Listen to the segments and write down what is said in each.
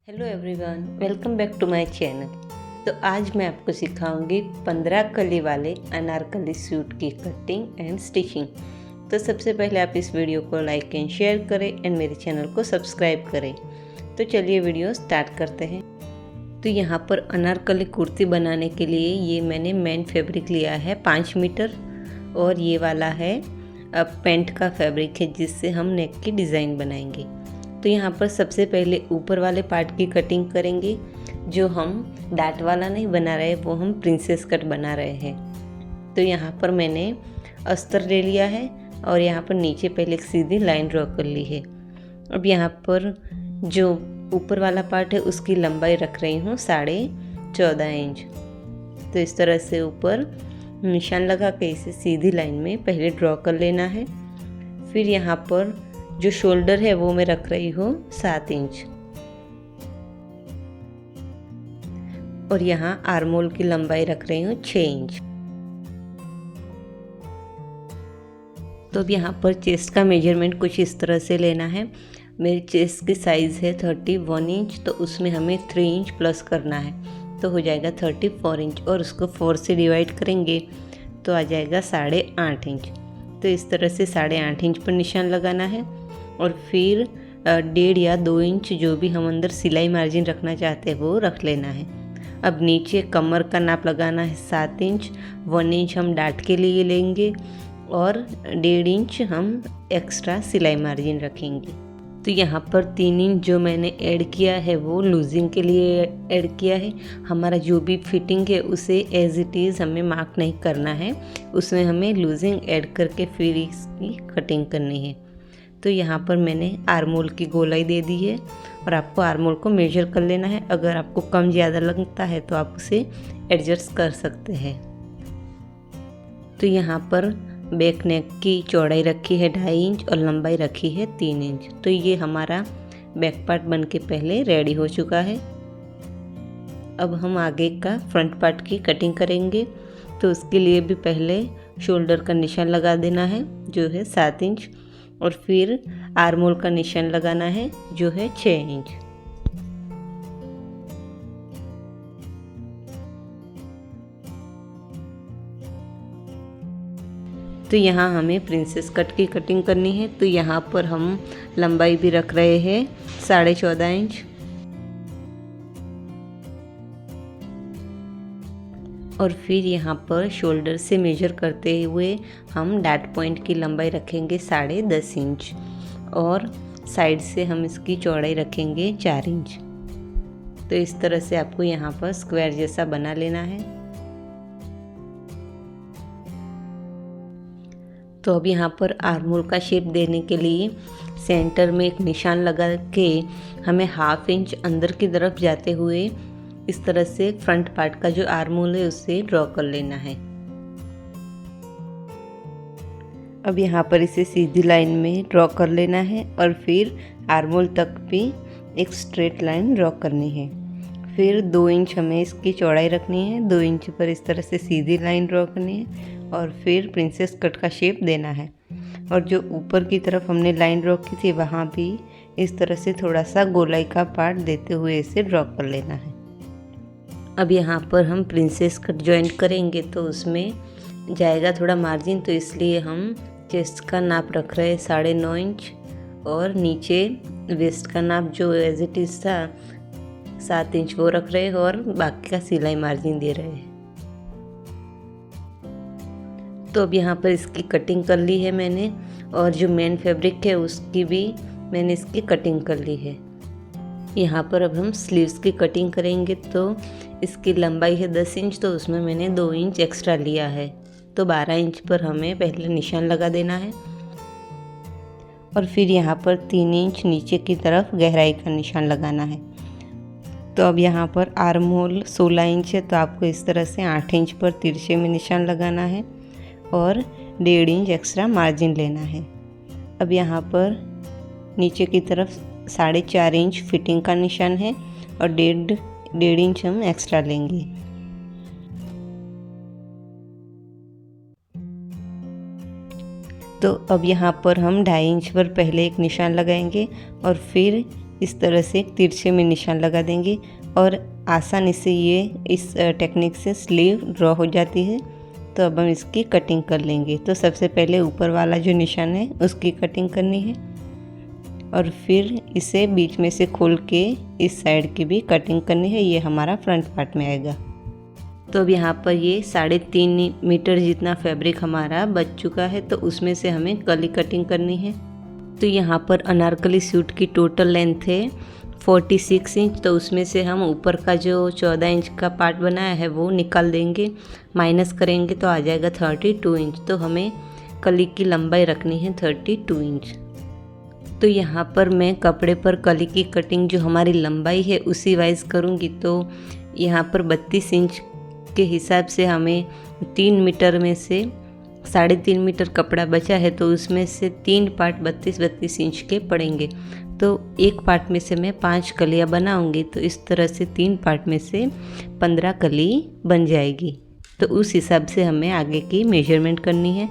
Hello everyone, welcome back to my channel. तो आज मैं आपको सिखाऊंगी 15 कली वाले अनारकली सूट की कटिंग एंड स्टिचिंग। तो सबसे पहले आप इस वीडियो को लाइक एंड शेयर करें एंड मेरे चैनल को सब्सक्राइब करें। तो चलिए वीडियो स्टार्ट करते हैं। तो यहाँ पर अनारकली कुर्ती बनाने के लिए ये मैंने मेन फैब्रिक लिया है 5 मीटर, और ये वाला है पेंट का फैब्रिक है जिससे हम नेक की डिज़ाइन बनाएंगे। तो यहाँ पर सबसे पहले ऊपर वाले पार्ट की कटिंग करेंगे। जो हम डाट वाला नहीं बना रहे, वो हम प्रिंसेस कट बना रहे हैं। तो यहाँ पर मैंने अस्तर ले लिया है और यहाँ पर नीचे पहले एक सीधी लाइन ड्रॉ कर ली है। अब यहाँ पर जो ऊपर वाला पार्ट है उसकी लंबाई रख रही हूँ 14.5 इंच। तो इस तरह से ऊपर निशान लगा के इसे सीधी लाइन में पहले ड्रॉ कर लेना है। फिर यहाँ पर जो शोल्डर है वो मैं रख रही हूँ 7 इंच, और यहाँ आर्म होल की लंबाई रख रही हूँ 6 इंच। तो अब यहाँ पर चेस्ट का मेजरमेंट कुछ इस तरह से लेना है। मेरी चेस्ट की साइज़ है 31 इंच, तो उसमें हमें 3 इंच प्लस करना है, तो हो जाएगा 34 इंच, और उसको 4 से डिवाइड करेंगे तो आ जाएगा 8.5 इंच। तो इस तरह से 8.5 इंच पर निशान लगाना है, और फिर 1.5 या 2 इंच जो भी हम अंदर सिलाई मार्जिन रखना चाहते हैं वो रख लेना है। अब नीचे कमर का नाप लगाना है 7 इंच, 1 इंच हम डाट के लिए लेंगे और 1.5 इंच हम एक्स्ट्रा सिलाई मार्जिन रखेंगे। तो यहाँ पर 3 इंच जो मैंने ऐड किया है वो लूजिंग के लिए ऐड किया है। हमारा जो भी फिटिंग है उसे एज इट इज़ हमें मार्क नहीं करना है, उसमें हमें लूजिंग ऐड करके फिर इसकी कटिंग करनी है। तो यहाँ पर मैंने आर्म होल की गोलाई दे दी है, और आपको आर्म होल को मेजर कर लेना है। अगर आपको कम ज़्यादा लगता है तो आप उसे एडजस्ट कर सकते हैं। तो यहाँ पर बैक नेक की चौड़ाई रखी है 2.5 इंच और लंबाई रखी है 3 इंच। तो ये हमारा बैक पार्ट बन के पहले रेडी हो चुका है। अब हम आगे का फ्रंट पार्ट की कटिंग करेंगे। तो उसके लिए भी पहले शोल्डर का निशान लगा देना है जो है 7 इंच, और फिर आर्म होल का निशान लगाना है जो है 6 इंच। तो यहाँ हमें प्रिंसेस कट की कटिंग करनी है। तो यहाँ पर हम लंबाई भी रख रहे हैं 14.5 इंच, और फिर यहाँ पर शोल्डर से मेजर करते हुए हम डैट पॉइंट की लंबाई रखेंगे 10.5 इंच, और साइड से हम इसकी चौड़ाई रखेंगे 4 इंच। तो इस तरह से आपको यहाँ पर स्क्वायर जैसा बना लेना है। तो अब यहाँ पर आर्म होल का शेप देने के लिए सेंटर में एक निशान लगा के हमें 1/2 इंच अंदर की तरफ जाते हुए इस तरह से फ्रंट पार्ट का जो आर्म होल है उसे ड्रॉ कर लेना है। अब यहाँ पर इसे सीधी लाइन में ड्रॉ कर लेना है, और फिर आर्म होल तक भी एक स्ट्रेट लाइन ड्रॉ करनी है। फिर 2 इंच हमें इसकी चौड़ाई रखनी है, 2 इंच पर इस तरह से सीधी लाइन ड्रॉ करनी है, और फिर प्रिंसेस कट का शेप देना है। और जो ऊपर की तरफ हमने लाइन ड्रॉ की थी वहाँ भी इस तरह से थोड़ा सा गोलाई का पार्ट देते हुए इसे ड्रॉ कर लेना है। अब यहाँ पर हम प्रिंसेस कट जॉइंट करेंगे तो उसमें जाएगा थोड़ा मार्जिन, तो इसलिए हम चेस्ट का नाप रख रहे हैं 9.5 इंच, और नीचे वेस्ट का नाप जो एज इट इज़ था 7 इंच वो रख रहे हैं, और बाकी का सिलाई मार्जिन दे रहे हैं। तो अब यहाँ पर इसकी कटिंग कर ली है मैंने, और जो मेन फैब्रिक है उसकी भी मैंने इसकी कटिंग कर ली है। यहाँ पर अब हम स्लीव्स की कटिंग करेंगे। तो इसकी लंबाई है 10 इंच, तो उसमें मैंने 2 इंच एक्स्ट्रा लिया है। तो 12 इंच पर हमें पहले निशान लगा देना है, और फिर यहाँ पर 3 इंच नीचे की तरफ गहराई का निशान लगाना है। तो अब यहाँ पर आर्म होल 16 इंच है, तो आपको इस तरह से 8 इंच पर तिरछे में निशान लगाना है, और 1.5 इंच एक्स्ट्रा मार्जिन लेना है। अब यहाँ पर नीचे की तरफ 4.5 इंच फिटिंग का निशान है, और 1.5 इंच हम एक्स्ट्रा लेंगे। तो अब यहाँ पर हम 2.5 इंच पर पहले एक निशान लगाएंगे, और फिर इस तरह से एक तिरछे में निशान लगा देंगे और आसानी से ये इस टेक्निक से स्लीव ड्रॉ हो जाती है। तो अब हम इसकी कटिंग कर लेंगे। तो सबसे पहले ऊपर वाला जो निशान है उसकी कटिंग करनी है और फिर इसे बीच में से खोल के इस साइड की भी कटिंग करनी है। ये हमारा फ्रंट पार्ट में आएगा। तो अब यहाँ पर ये 3.5 मीटर जितना फैब्रिक हमारा बच चुका है, तो उसमें से हमें कली कटिंग करनी है। तो यहाँ पर अनारकली सूट की टोटल लेंथ है 46 इंच, तो उसमें से हम ऊपर का जो 14 इंच का पार्ट बनाया है वो निकाल देंगे, माइनस करेंगे तो आ जाएगा 32 इंच। तो हमें कली की लंबाई रखनी है 32 इंच। तो यहाँ पर मैं कपड़े पर कली की कटिंग जो हमारी लंबाई है उसी वाइज करूँगी। तो यहाँ पर 32 इंच के हिसाब से हमें 3 मीटर में से 3.5 मीटर कपड़ा बचा है, तो उसमें से 3 पार्ट 32-32 इंच के पड़ेंगे। तो एक पार्ट में से मैं 5 कलियाँ बनाऊंगी, तो इस तरह से 3 पार्ट में से 15 कली बन जाएगी। तो उस हिसाब से हमें आगे की मेजरमेंट करनी है।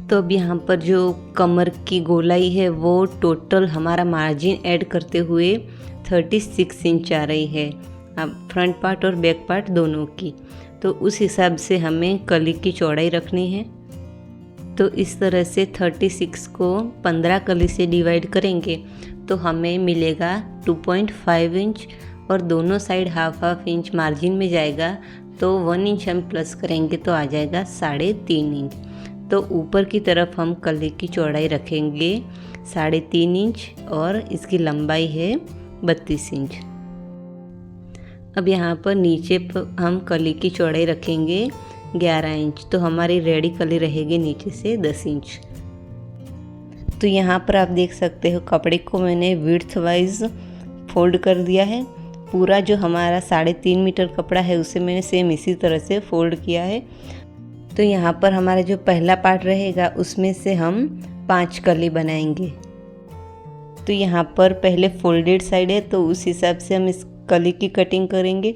तो अब यहाँ पर जो कमर की गोलाई है वो टोटल हमारा मार्जिन ऐड करते हुए 36 इंच आ रही है, अब फ्रंट पार्ट और बैक पार्ट दोनों की। तो उस हिसाब से हमें कली की चौड़ाई रखनी है। तो इस तरह से 36 को 15 कली से डिवाइड करेंगे तो हमें मिलेगा 2.5 इंच और दोनों साइड हाफ इंच मार्जिन में जाएगा। तो 1 इंच हम प्लस करेंगे तो आ जाएगा 3.5 इंच। तो ऊपर की तरफ हम कली की चौड़ाई रखेंगे 3.5 इंच और इसकी लंबाई है 32 इंच। अब यहाँ पर नीचे पर हम कली की चौड़ाई रखेंगे 11 इंच, तो हमारी रेडी कली रहेगी नीचे से 10 इंच। तो यहाँ पर आप देख सकते हो कपड़े को मैंने विड्थ वाइज फोल्ड कर दिया है। पूरा जो हमारा 3.5 मीटर कपड़ा है उसे मैंने सेम इसी तरह से फोल्ड किया है। तो यहाँ पर हमारा जो पहला पार्ट रहेगा उसमें से हम 5 कली बनाएंगे। तो यहाँ पर पहले फोल्डेड साइड है, तो उस हिसाब से हम इस कली की कटिंग करेंगे।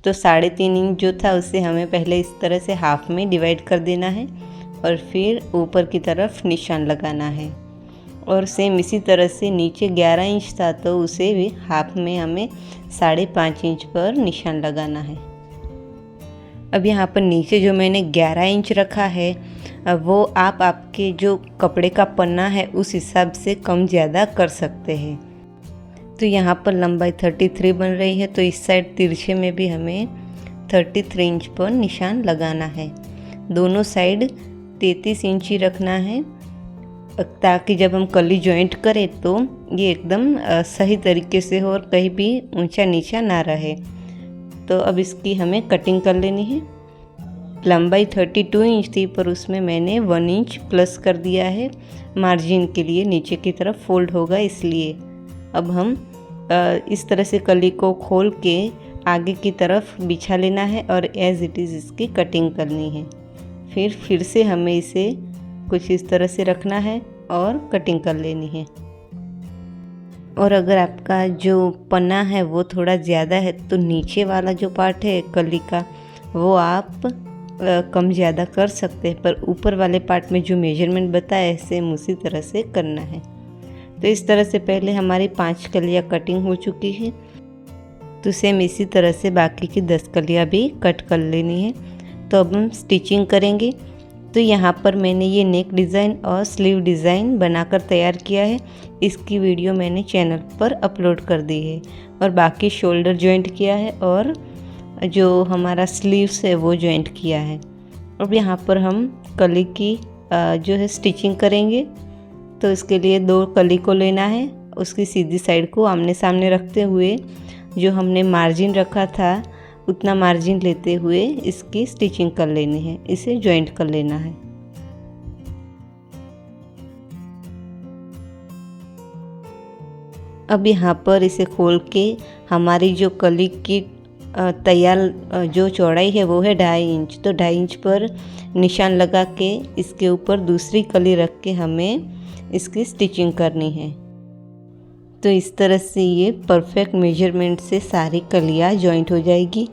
तो 3.5 इंच जो था उसे हमें पहले इस तरह से हाफ में डिवाइड कर देना है और फिर ऊपर की तरफ निशान लगाना है। और सेम इसी तरह से नीचे 11 इंच था तो उसे भी हाफ में हमें 5.5 इंच पर निशान लगाना है। अब यहाँ पर नीचे जो मैंने 11 इंच रखा है वो आप आपके जो कपड़े का पन्ना है उस हिसाब से कम ज़्यादा कर सकते हैं। तो यहाँ पर लंबाई 33 बन रही है, तो इस साइड तिरछे में भी हमें 33 इंच पर निशान लगाना है। दोनों साइड 33 इंच ही रखना है ताकि जब हम कली जॉइंट करें तो ये एकदम सही तरीके से हो और कहीं भी ऊंचा नीचा ना रहे। तो अब इसकी हमें कटिंग कर लेनी है। लंबाई 32 इंच थी पर उसमें मैंने 1 इंच प्लस कर दिया है मार्जिन के लिए, नीचे की तरफ फोल्ड होगा इसलिए। अब हम इस तरह से कली को खोल के आगे की तरफ बिछा लेना है और एज इट इज़ इसकी कटिंग करनी है। फिर से हमें इसे कुछ इस तरह से रखना है और कटिंग कर लेनी है। और अगर आपका जो पन्ना है वो थोड़ा ज़्यादा है तो नीचे वाला जो पार्ट है कली का वो आप कम ज़्यादा कर सकते हैं, पर ऊपर वाले पार्ट में जो मेजरमेंट बताया है सेम उसी तरह से करना है। तो इस तरह से पहले हमारी 5 कलियाँ कटिंग हो चुकी है, तो सेम इसी तरह से बाकी की 10 कलियाँ भी कट कर लेनी है। तो अब हम स्टिचिंग करेंगे। तो यहाँ पर मैंने ये नेक डिज़ाइन और स्लीव डिज़ाइन बनाकर तैयार किया है। इसकी वीडियो मैंने चैनल पर अपलोड कर दी है और बाकी शोल्डर जॉइंट किया है और जो हमारा स्लीव्स है वो जॉइंट किया है। अब यहाँ पर हम कली की जो है स्टिचिंग करेंगे। तो इसके लिए 2 कली को लेना है, उसकी सीधी साइड को आमने सामने रखते हुए जो हमने मार्जिन रखा था उतना मार्जिन लेते हुए इसकी स्टिचिंग कर लेनी है, इसे जॉइंट कर लेना है। अब यहाँ पर इसे खोल के हमारी जो कली की तैयार जो चौड़ाई है वो है 2.5 इंच। तो 2.5 इंच पर निशान लगा के इसके ऊपर दूसरी कली रख के हमें इसकी स्टिचिंग करनी है। तो इस तरह से ये परफेक्ट मेजरमेंट से सारी कलियाँ जॉइंट हो जाएगी।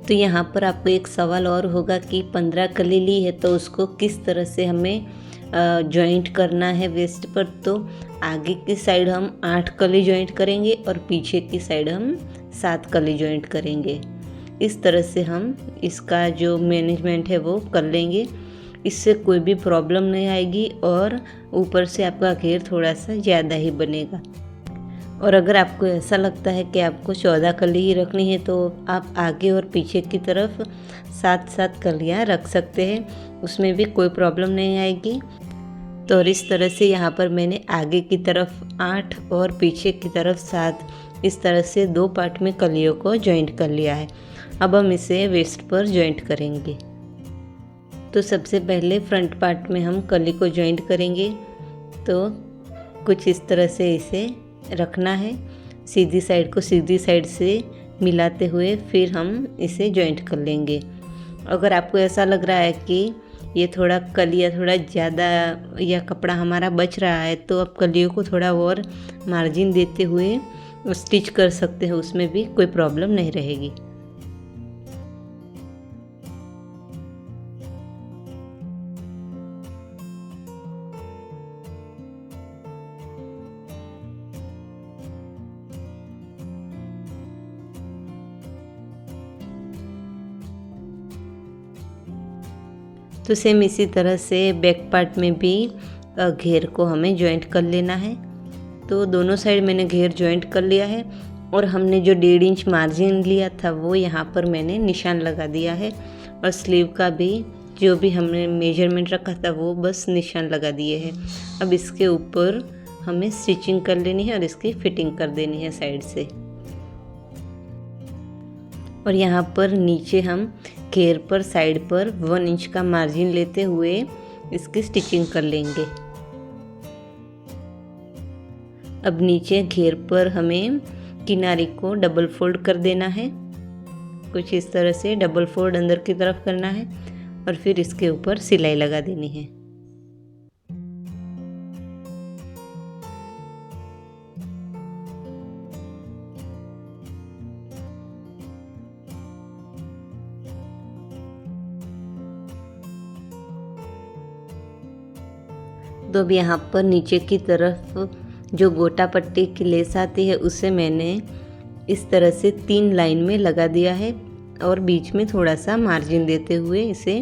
तो यहाँ पर आपको एक सवाल और होगा कि 15 कली ली है तो उसको किस तरह से हमें जॉइंट करना है वेस्ट पर, तो आगे की साइड हम 8 कली जॉइंट करेंगे और पीछे की साइड हम 7 कली जॉइंट करेंगे। इस तरह से हम इसका जो मैनेजमेंट है वो कर लेंगे। इससे कोई भी प्रॉब्लम नहीं आएगी और ऊपर से आपका घेर थोड़ा सा ज़्यादा ही बनेगा। और अगर आपको ऐसा लगता है कि आपको 14 कली ही रखनी है तो आप आगे और पीछे की तरफ 7-7 कलियाँ रख सकते हैं, उसमें भी कोई प्रॉब्लम नहीं आएगी। तो और इस तरह से यहाँ पर मैंने आगे की तरफ 8 और पीछे की तरफ 7 इस तरह से 2 पार्ट में कलियों को जॉइंट कर लिया है। अब हम इसे वेस्ट पर जॉइंट करेंगे। तो सबसे पहले फ्रंट पार्ट में हम कली को जॉइंट करेंगे। तो कुछ इस तरह से इसे रखना है, सीधी साइड को सीधी साइड से मिलाते हुए फिर हम इसे जॉइंट कर लेंगे। अगर आपको ऐसा लग रहा है कि ये थोड़ा कलियाँ थोड़ा ज़्यादा या कपड़ा हमारा बच रहा है तो आप कलियों को थोड़ा और मार्जिन देते हुए स्टिच कर सकते हैं, उसमें भी कोई प्रॉब्लम नहीं रहेगी। तो सेम इसी तरह से बैक पार्ट में भी घेर को हमें जॉइंट कर लेना है। तो दोनों साइड मैंने घेर जॉइंट कर लिया है और हमने जो 1.5 इंच मार्जिन लिया था वो यहाँ पर मैंने निशान लगा दिया है। और स्लीव का भी जो भी हमने मेजरमेंट रखा था वो बस निशान लगा दिए हैं। अब इसके ऊपर हमें स्टिचिंग कर लेनी है और इसकी फिटिंग कर देनी है साइड से। और यहाँ पर नीचे हम घेर पर साइड पर 1 इंच का मार्जिन लेते हुए इसकी स्टिचिंग कर लेंगे। अब नीचे घेर पर हमें किनारे को डबल फोल्ड कर देना है, कुछ इस तरह से डबल फोल्ड अंदर की तरफ करना है और फिर इसके ऊपर सिलाई लगा देनी है। तो अब यहाँ पर नीचे की तरफ जो गोटा पट्टी की लेस आती है उसे मैंने इस तरह से 3 लाइन में लगा दिया है और बीच में थोड़ा सा मार्जिन देते हुए इसे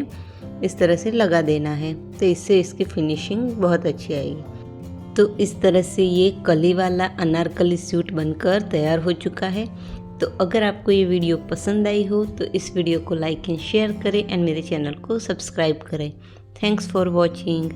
इस तरह से लगा देना है। तो इससे इसकी फिनिशिंग बहुत अच्छी आएगी। तो इस तरह से ये कली वाला अनारकली सूट बनकर तैयार हो चुका है। तो अगर आपको ये वीडियो पसंद आई हो तो इस वीडियो को लाइक एंड शेयर करें एंड मेरे चैनल को सब्सक्राइब करें। Thanks for watching.